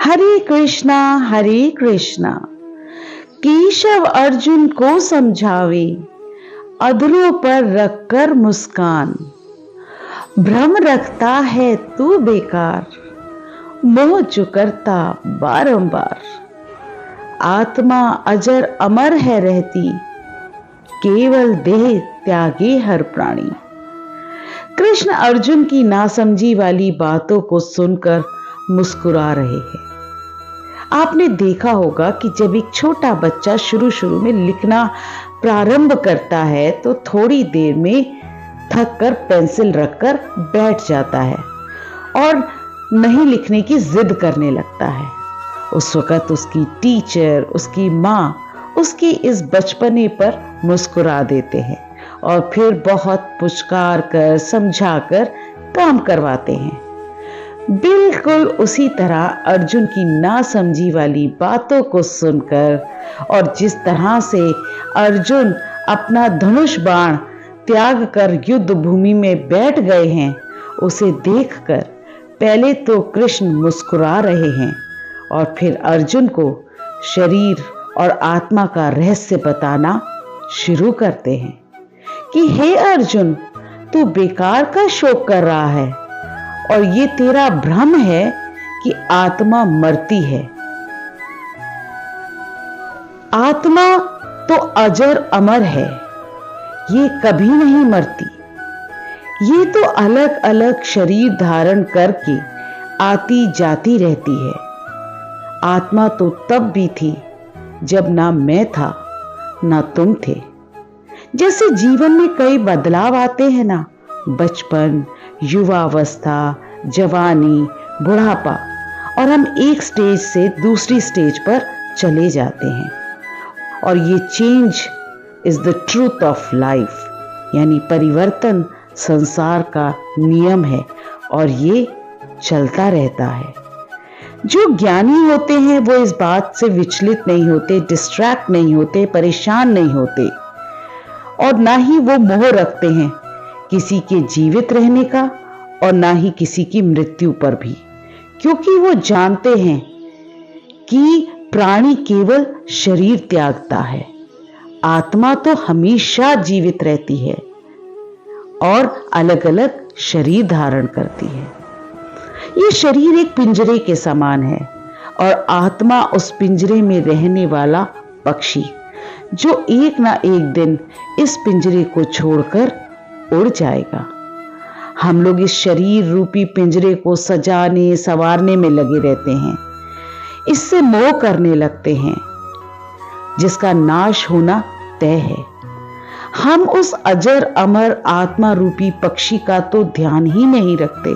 हरे कृष्णा। केशव अर्जुन को समझावे, अधरों पर रखकर मुस्कान। भ्रम रखता है तू बेकार, मोह जो करता बारंबार। आत्मा अजर अमर है रहती, केवल देह त्यागे हर प्राणी। कृष्ण अर्जुन की नासमझी वाली बातों को सुनकर मुस्कुरा रहे हैं। आपने देखा होगा कि जब एक छोटा बच्चा शुरू में लिखना प्रारंभ करता है तो थोड़ी देर में थक कर पेंसिल रखकर बैठ जाता है और नहीं लिखने की जिद करने लगता है। उस वक्त उसकी टीचर, उसकी माँ उसकी इस बचपने पर मुस्कुरा देते हैं और फिर बहुत पुचकार कर समझा कर काम करवाते हैं। बिल्कुल उसी तरह अर्जुन की नासमझी वाली बातों को सुनकर और जिस तरह से अर्जुन अपना धनुष बाण त्याग कर युद्ध भूमि में बैठ गए हैं, उसे देखकर पहले तो कृष्ण मुस्कुरा रहे हैं और फिर अर्जुन को शरीर और आत्मा का रहस्य बताना शुरू करते हैं कि हे अर्जुन, तू बेकार का शोक कर रहा है और ये तेरा भ्रम है कि आत्मा मरती है। आत्मा तो अजर अमर है, ये कभी नहीं मरती। ये तो अलग अलग शरीर धारण करके आती जाती रहती है। आत्मा तो तब भी थी जब ना मैं था ना तुम थे। जैसे जीवन में कई बदलाव आते हैं ना, बचपन, युवावस्था, जवानी, बुढ़ापा, और हम एक स्टेज से दूसरी स्टेज पर चले जाते हैं। और ये change is the truth of life, यानी परिवर्तन संसार का नियम है और ये चलता रहता है। जो ज्ञानी होते हैं वो इस बात से विचलित नहीं होते, डिस्ट्रैक्ट नहीं होते, परेशान नहीं होते और ना ही वो मोह रखते हैं किसी के जीवित रहने का और ना ही किसी की मृत्यु पर भी, क्योंकि वो जानते हैं कि प्राणी केवल शरीर त्यागता है, आत्मा तो हमेशा जीवित रहती है और अलग अलग शरीर धारण करती है। ये शरीर एक पिंजरे के समान है और आत्मा उस पिंजरे में रहने वाला पक्षी जो एक ना एक दिन इस पिंजरे को छोड़कर उड़ जाएगा। हम लोग इस शरीर रूपी पिंजरे को सजाने संवारने में लगे रहते हैं, इससे मोह करने लगते हैं जिसका नाश होना तय है। हम उस अजर अमर आत्मा रूपी पक्षी का तो ध्यान ही नहीं रखते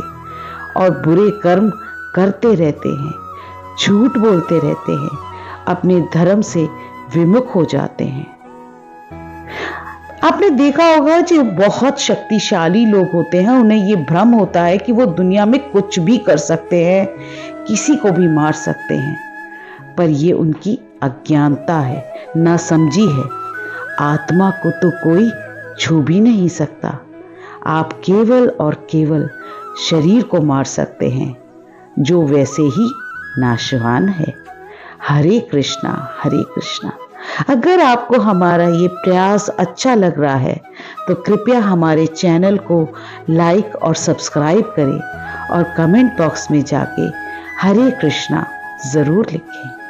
और बुरे कर्म करते रहते हैं, झूठ बोलते रहते हैं, अपने धर्म से विमुख हो जाते हैं। आपने देखा होगा जो बहुत शक्तिशाली लोग होते हैं उन्हें ये भ्रम होता है कि वो दुनिया में कुछ भी कर सकते हैं, किसी को भी मार सकते हैं, पर ये उनकी अज्ञानता है, नासमझी है। आत्मा को तो कोई छू भी नहीं सकता। आप केवल और केवल शरीर को मार सकते हैं जो वैसे ही नाशवान है। हरे कृष्णा हरे कृष्णा। अगर आपको हमारा ये प्रयास अच्छा लग रहा है तो कृपया हमारे चैनल को लाइक और सब्सक्राइब करें और कमेंट बॉक्स में जाके हरे कृष्णा जरूर लिखें।